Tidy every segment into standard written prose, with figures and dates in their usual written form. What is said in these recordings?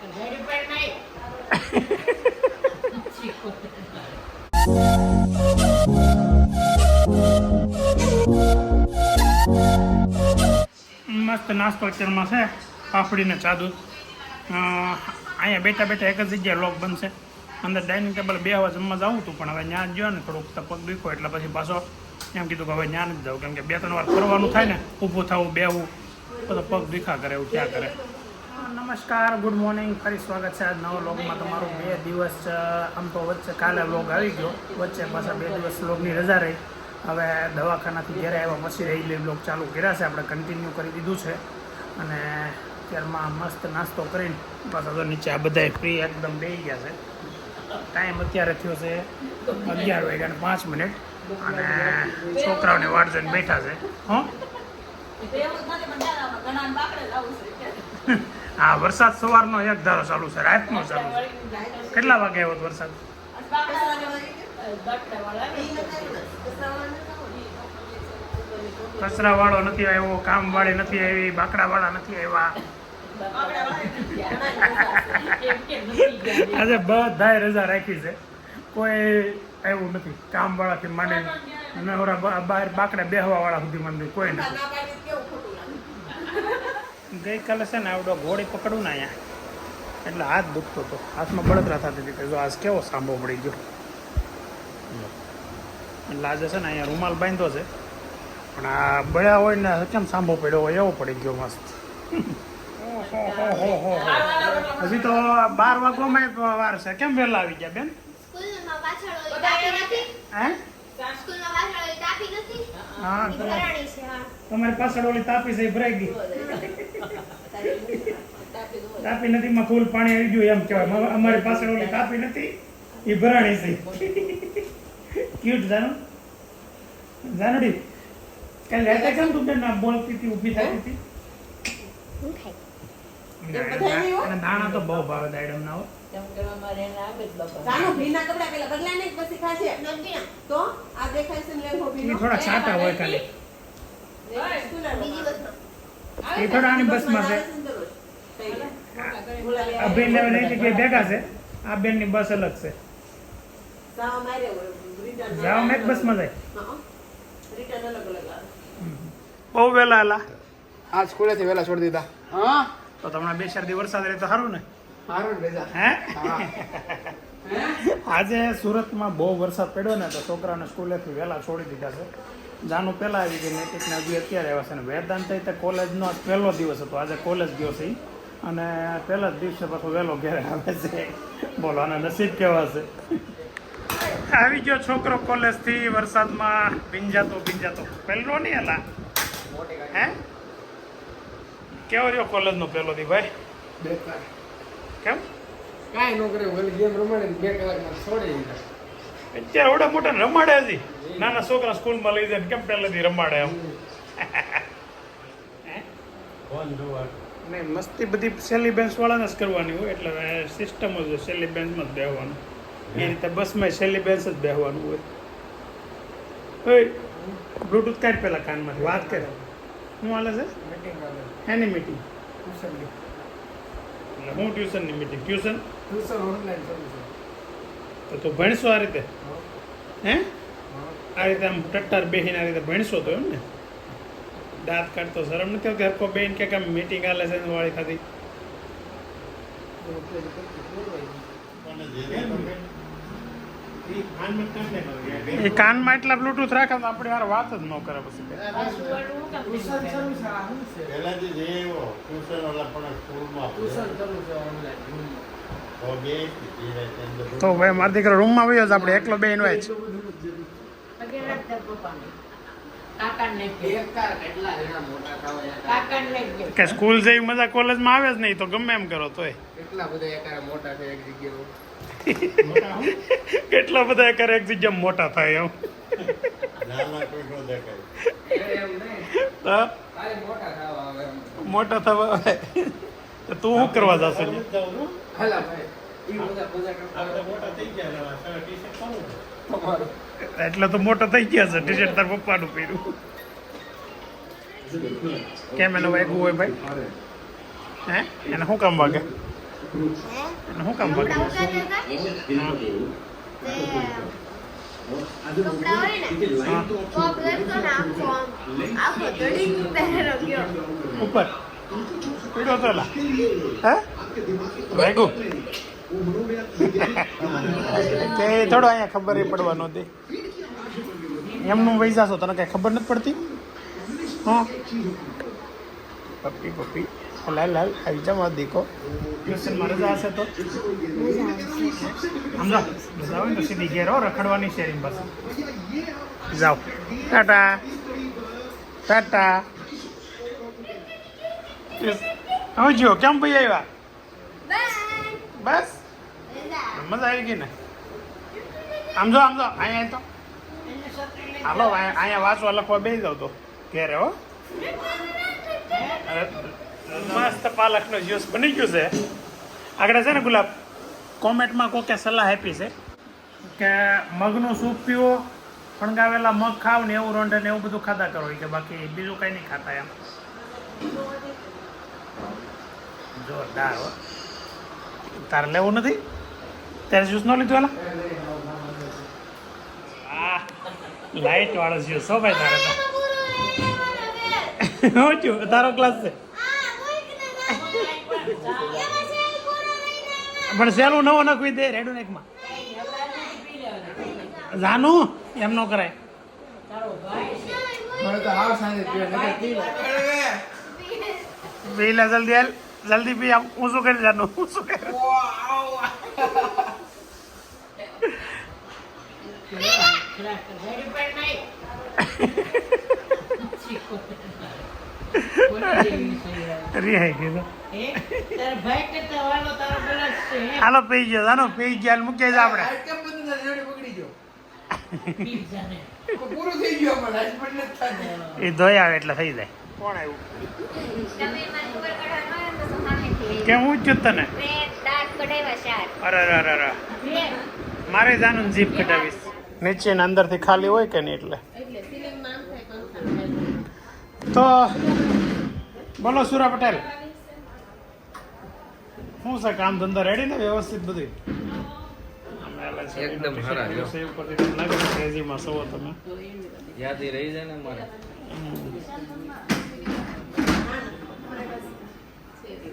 મસ્ત નાસ્તો અત્યારમાં છે, પાપડીને ચાદુ. અહીંયા બેઠા બેઠા એક જ જગ્યાએ લોક બનશે. અંદર ડાઇનિંગ ટેબલ બેહવા જમવા જવું હતું, પણ હવે ત્યાં જ ગયો ને થોડુંક પગ દુખ્યો એટલે પછી પાછો એમ કીધું કે હવે ત્યાં જ જાઉં, કેમ કે 2-3 વાર ફરવાનું થાય ને, ઊભું થવું, બેહવું, બધો પગ દુખા કરે એવું ક્યાં કરે. નમસ્કાર, ગુડ મોર્નિંગ, ફરી સ્વાગત છે આજ નવા વ્લોગમાં તમારું. 2 દિવસ આમ તો વચ્ચે કાલે વ્લોગ આવી ગયો, વચ્ચે પાછા 2 દિવસ વ્લોગની રજા રહી. હવે દવાખાનાથી ઘરે આવ્યા પછી રહી વ્લોગ ચાલુ કર્યા છે, આપણે કન્ટિન્યુ કરી દીધું છે. અને ત્યારમાં મસ્ત નાસ્તો કરીને પાછા તો નીચે આ બધા ફ્રી એકદમ બેસી ગયા છે. ટાઈમ અત્યારે થયો છે 11:05 અને છોકરાઓને વાટ જોઈને બેઠા છે. હા, વરસાદ સવારનો એક ધારો ચાલુ છે, રાતનો ચાલુ છે. કેટલા વાગે આવ્યો વરસાદ? કચરા વાળો નથી આવ્યો, કામ વાળી નથી આવી, બાકડા વાળા નથી આવ્યા. આજે બધાએ રજા રાખી છે, કોઈ આવ્યું નથી. કામ વાળાથી માંડીને બહાર બાકડા બેહવા વાળા સુધી મંદિર કોઈ નથી. ગઈકાલે છે ને આવડો ઘોડી પકડું ને અહીંયા એટલે હાથ દુખતો હતો, હાથમાં બળતરા થતી હતી કે જો આજ કેવો સાંભો પડી ગયો. એટલે આજે છે ને અહીંયા રૂમાલ બાંધ્યો છે, પણ આ બળ્યા હોય ને કેમ સાંભો પડ્યો હોય એવો પડી ગયો મસ્ત. હજી તો 12 વાગવામાં વાર છે. કેમ વહેલા આવી ગયા બેન? હા, તમારી પાછળ ઓલી તાપી છે, ભરાઈ ગઈ. તાપી નથી માં ફૂલ પાણી આવી ગયું એમ કહેવાય. અમારી પાછળ ઓલી તાપી નથી, એ ભરાણી છે. ક્યુટ જાનુડી કાલે રાતે કેમ તું બેન બોલતી હતી, ઊભી થતી હતી? દાણા તો બહુ ભાવે દાડમ ના. થોડા છાટા હોય ખાલી. એ થોડા આની બસમાં છે. અભિન લેવા જઈ જગ્યાએ ભેગા છે. આ બેન ની બસ અલગ છે. જાવ મેં બસમાં જાય. બહુ વહેલા આલા. આજ સ્કૂલેથી વહેલા છોડી દીધા. હા, તો તમને 2-4 દિવસ વરસાદ રહે તો સારું ને? સારું રજા. હે? આજે સુરતમાં બહુ વરસાદ પડ્યો ને તો છોકરાઓને સ્કૂલેથી વહેલા છોડી દીધા છે. જાનું પહેલાં આવી ગઈ, નૈતિકને હજી અત્યારે આવ્યા છે. ને વેદાંત તો કોલેજનો પહેલો દિવસ હતો, આજે કોલેજ ગયો છે અને પહેલા જ દિવસે પાછો વહેલો ઘરે આવે છે. બોલો, આના નસીબ કેવા છે. આવી ગયો છોકરો કોલેજથી વરસાદમાં ભીંજાતો. પહેલો નહીં એલા. હે? કેવો રહ્યો કોલેજનો પહેલો દી ભાઈ? બેકાર. કેમ? કાંઈ ન કરે, ઓલી ગેમ રમાડે 2 કલાકમાં છોડી દીધા. અત્યારે ઓડા મોટા રમાડે હજી. નાના છોકરા સ્કૂલમાં લઈ જાય કેમ પહેલેથી રમાડે એમ? નહીં, મસ્તી બધી છેલ્લી બેન્ચ વાળાને જ કરવાની હોય, એટલે સિસ્ટમ જ છેલ્લી બેન્ચમાં જ બેસવાનું. એ રીતે બસમાં છેલ્લી બેન્ચ જ બેસવાનું હોય. બ્લુટૂથ કાઢ પેલા કાનમાંથી વાત કરે. શું હાલે છે? એની મીટિંગ. એટલે હું ટ્યુશનની મીટિંગ. ટ્યુશન ઓનલાઈન ચાલુ છે. તો તું ભણશો આ રીતે? હે? આ રીતે આમ ટટ્ટાર બેસીને આ રીતે ભણશો તો એમ ને? દાંત કાઢતો શરમ નથી આવતી? હરકો બેન કે કેમ મીટિંગ હાલે છે વાળી ખાતી? એ કાનમાં એટલા બ્લુટૂથ રાખે તો આપણે યાર વાત જ ન કરે પછી. તો ભાઈ મારા દીકરા રૂમમાં આવ્યો છે, આપણે એકલો બેન હોય કે સ્કૂલ જેવી મજા કોલેજમાં આવે જ નહીં તો ગમે એમ કરો તોય. કેટલા બધા એકારે મોટા છે એક જગ્યાએ. કેટલા બધા કરે એક જગ્યા મોટા થાય એમ. મોટા થવા તો તું શું કરવા જશે? એટલે તો મોટા થઈ ગયા છે. ટી શર્ટ તાર પપ્પાનું પહેર્યું. કેમ એને વાગ્યું હોય ભાઈ? હે? એને શું કામ વાગે? શું કામ ભાગે ઉપર પીડો તો લા હે વાગ્યું કે થોડો અહીંયા ખબર એ પડવા નહોતી એમનું વૈસા છો તને કઈ ખબર નથી પડતી હા પપ્પી પપ્પી લાલ લાલ આવી જા મત દેખો ટ્યુશનમાં રજા હશે તો સમજો રજા હોય તો સીધી ઘેર હો રખડવાની શેરિંગ પાસે જાઓ ટાટા ટાટા આવજો કેમ ભાઈ આવ્યા બસ મજા આવી ગઈ ને આમ જો અહીંયા તો હાલો અહીંયા વાંચવા લખવા બેસી જાવ તો ઘેરે હો મસ્ત પાલકનો જ્યુસ બની ગયું છે આગળ છે ને ગુલાબ કોમેન્ટમાં કોકે સલાહ આપી છે કે મગનું સૂપ પીવો ફણગાવેલા મગ ખાવ ને એવું રોંઢે ને એવું બધું ખાધા કરો કે બાકી બીજું કંઈ નહીં ખાતા એમ જોરદાર હો તારે લેવું નથી ત્યારે જ્યુસ ન લીધું એલા હા લાઈટ વાળો જ્યુસ હો ભાઈ તારે તો હું છું તારો ક્લાસ છે પણ સેલું નવો નખવી દે રેડું એકમાં જાનું એમ ન કરાય પીલા જલ્દી હાલ જલ્દી પી આમ હું શું કરી જાનું હું શું કરી રિહાઈ ગયો હાલો પી ગયો જાનો પી ગયા મૂકી જાય આપણે એ ધોઈ આવે એટલે થઈ જાય કોણ આવ્યું કેમ હું છું તને અરે અરે મારે જાનું જીપ કઢાવીશ નીચે ને અંદરથી ખાલી હોય કે નહીં એટલે તો બોલો સુરા પટેલ શું છે કામ ધંધા રેડી ને વ્યવસ્થિત બધું એકદમ સારા જો. ક્રેઝીમાં છો તમે યાદ રહી જાય ને મારે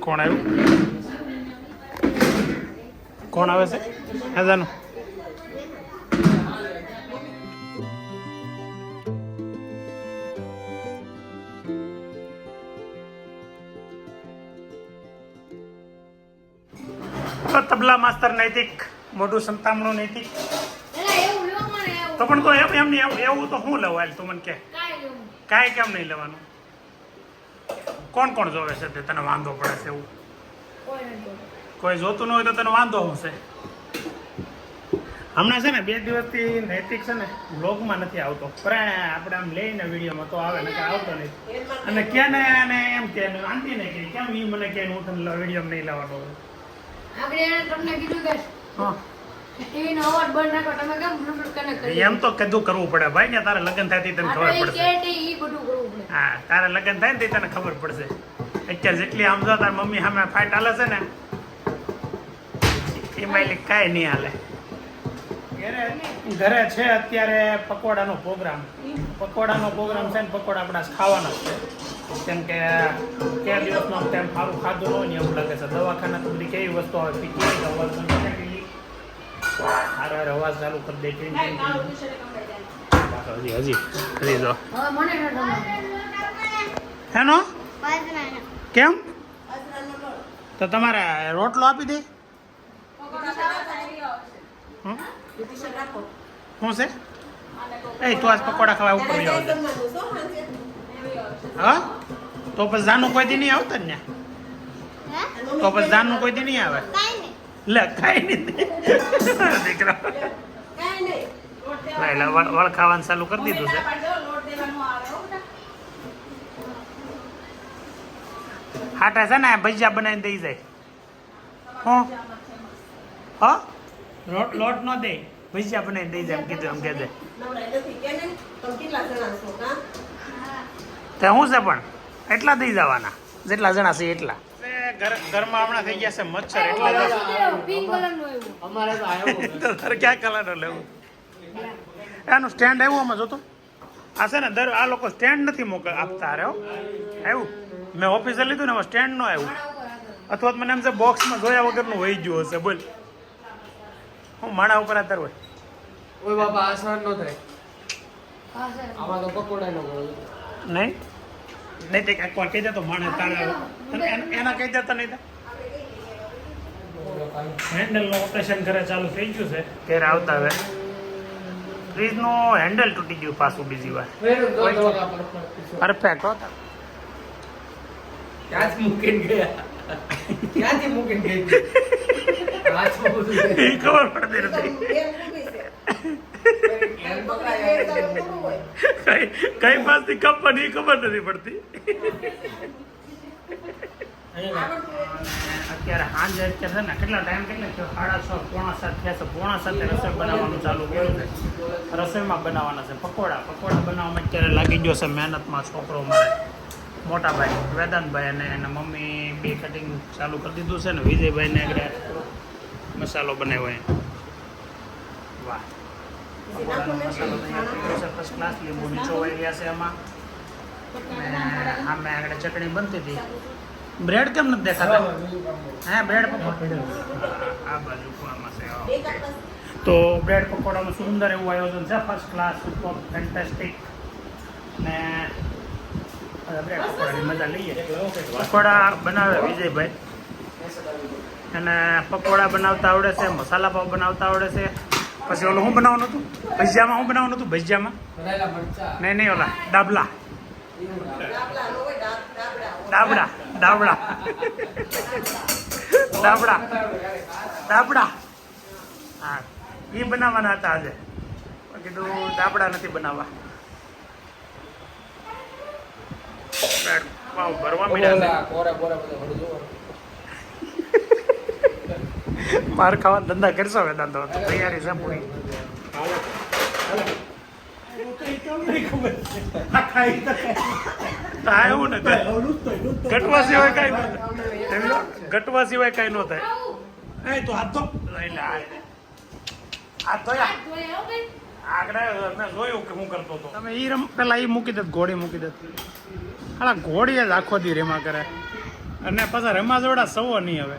કોણ આવ્યું કોણ આવે છે હેજાનું તબલા માસ્તર નૈતિક મોઢું સંતામણું નૈતિક તો પણ તો એમ નહીં એવું તો હું લેવું હાલ તું મને કે કાંઈ કેમ નહીં લેવાનું કોણ કોણ જોવે છે તે તને વાંધો પડે છે એવું કોઈ જોતું ન હોય તો તને વાંધો હશે હમણાં છે ને 2 દિવસથી નૈતિક છે ને વ્લોગમાં નથી આવતો પણ આપણે આમ લઈને વિડીયોમાં તો આવે ને કે આવતો નહીં અને ક્યાં ને અને એમ કે આંટી ને કે કેમ એ મને કે હું તને વિડીયો નહીં લાવવાનો હોય હા એમ તો કીધું કરવું પડે ભાઈ ને તારે લગ્ન થાય તને ખબર પડશે હા તારે લગ્ન થાય ને તને ખબર પડશે અત્યારે જેટલી આમ જો તાર મમ્મી સામે ફાઇટ હાલે છે ને એમાં કાંઈ નહીં હાલે ઘરે છે અત્યારે પકોડાનો પ્રોગ્રામ છે ને પકોડા આપણા ખાવાના જ છે કેમ કે ક્યાં દિવસમાં ટાઈમ સારું ખાધું ન હોય ને એવું લાગે છે દવાખાના તો બધી કેવી વસ્તુ આવે પીકી હારો અવાજ ચાલુ કરી દે હજી જો હેનો કેમ તો તમારે રોટલો આપી દે શું છે એ તું આજ પકોડા ખાવા ઉપર જાવ હા તો પછી જાનું કોઈ દી નહીં આવતા ને તો પછી જાનું કોઈ દી નહીં આવે લે કાંઈ નહીં દીકરા વળ ખાવાનું ચાલુ કરી દીધું છે હાટા છે ને ભજીયા બનાવીને દઈ જાય હું હા લોટ ન દે ભજીયા બનાવીને દઈ જાય એમ કીધું એમ કે દે તે શું છે પણ એટલા દઈ જવાના જેટલા જણા છે એટલા ઘરમાં હમણાં થઈ ગયા છે મચ્છર એટલે પિંક કલરનું આવ્યું. અમારે તો આવ્યો તો તારે ક્યાં કલર લેવું એનું સ્ટેન્ડ આવ્યું આમાં જોતો આ છે ને આ લોકો સ્ટેન્ડ નથી આપતા અરે આવ્યું મેં ઓફિસે લીધું ને એમાં સ્ટેન્ડ નો આવ્યું અથવા તો મને એમ છે બોક્સમાં જોયા વગરનું વહી ગયું હશે બોલ હું માણા ઉપર આધાર હોય ઓય બાપા આ સહન નો થાય હા સર. આમાં તો પકોડા નો ગયો નહીં નહીં તે એક વાર કહી દે તો માણે તારે તને એના કહી દેતા નહીં હેન્ડલનું ઓપરેશન કરે ચાલુ થઈ ગયું છે ઘેર આવતા હવે ફ્રીજનું હેન્ડલ તૂટી ગયું પાછું બીજી વાર પરફેક્ટ હોતા ક્યાંથી મૂકીને ગયા ક્યાંથી મૂકીને ગઈ હાથમાં બધું એ ખબર પડતી નથી કઈ પાસથી કપવાની એ ખબર નથી પડતી અત્યારે સાંજે અત્યારે છે ને કેટલા ટાઈમ કેટલા 6:30 પોણા 7 થયા છે પોણા 7 રસોઈ બનાવવાનું ચાલુ કર્યું છે રસોઈમાં બનાવવાના છે પકોડા બનાવવામાં અત્યારે લાગી ગયો છે મહેનતમાં છોકરો મારે મોટા ભાઈ વેદાંતભાઈ અને એના મમ્મી બે કટિંગ ચાલુ કરી દીધું છે ને વિજયભાઈને આગળ મસાલો બનાવ્યો એમ વાહ પકોડાનો મસાલો તૈયાર થઈ ગયો છે ફર્સ્ટ ક્લાસ લીંબુ નીચોવાઈ ગયા છે એમાં અને આમે આગળ ચટણી બનતી હતી બ્રેડ કેમ નથી દેખાતા હા બ્રેડ પકોડા આ બાજુ આમાં છે તો બ્રેડ પકોડાનું સુંદર એવું આયોજન છે ફર્સ્ટ ક્લાસ સુપર ફેન્ટાસ્ટિક ને બ્રેડ પકોડાની મજા લઈએ પકોડા બનાવે વિજયભાઈ અને પકોડા બનાવતા આવડે છે મસાલા પાવ બનાવતા આવડે છે પછી ઓલું શું બનાવવાનું હતું ભજીયામાં શું બનાવવાનું હતું ભજીયામાં ભરાયેલા મરચા નહીં ઓલા ડાબલા ડાબડા ડાબડા ડાબડા ડાબડા હા એ બનાવવાના હતા આજે કીધું ડાબડા નથી બનાવવા વાવ ભરવા મળ્યા કોરા કોરા બધા ભરી જોવો માર ખાવા ધંધા કરશો વેદાંતો તો તૈયારી છે પૂરી તો આવ્યું ને ઘટવા સિવાય કઈ ન થાય ઘટવા સિવાય કઈ ન થાય એ તો હાથ તો લઈને હાથ ધોયા જોયા હો ભાઈ. આગળ મેં જોયું કે હું કરતો હતો તમે ઈ પેલા ઈ મૂકી દે ઘોડી મૂકી દે હાલા ઘોડી જ આખો દી રેમા કરે અને પાછા રમા જોડા સવો નહીં હવે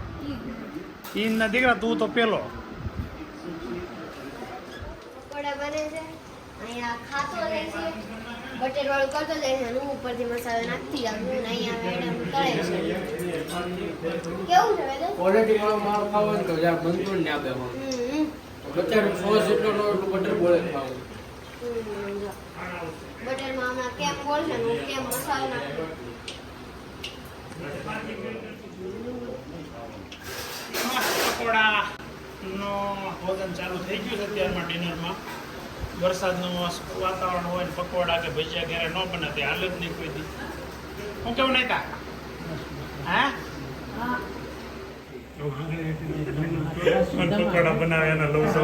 ઈ ના દીકરા તું તો પેલો પકોડા બને છે અહીંયા ખાતો રહે છે બટર વાળું કરતો જાય છે અને હું ઉપરથી મસાલો નાખતી જાઉં છું અને અહીંયા મેડમ તળે છે કેવું છે વેદન ક્વોલિટી વાળો માલ ખાવો હોય તો જ્યાં બનતું ને આપે બચારું સોસ જેટલો નો એટલું બટર બોલે ખાવું બટરમાં હમણાં કેમ બોલશે ને હું કેમ મસાલો નાખું પકોડાનો ભોજન ચાલુ થઈ ગયું છે અત્યારમાં ડિનરમાં વરસાદનું વાતાવરણ હોય ને પકોડા કે ભજીયા ઘરે ન બને તે હાલ જ નહીં કોઈ દી હું કેવું નહીં તા હા પકોડા બનાવે એના લઉં છું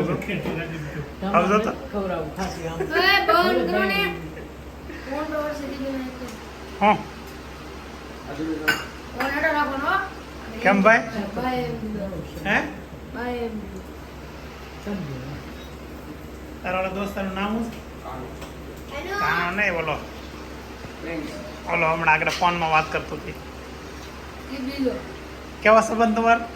આવજો તો એ બંધ કરો ને. ફોન તો વર્ષે દીધું નથી. હા ફોન હેઠળ રાખવાનો હો. કેમ ભાઈ બાય હે બાય તારા ઓલા દોસ્તાનું નામ શું એનો હા નહીં ઓલો હમણાં આગળ ફોનમાં વાત કરતો હતી ઈ બીજો કેવા સંબંધ તમારા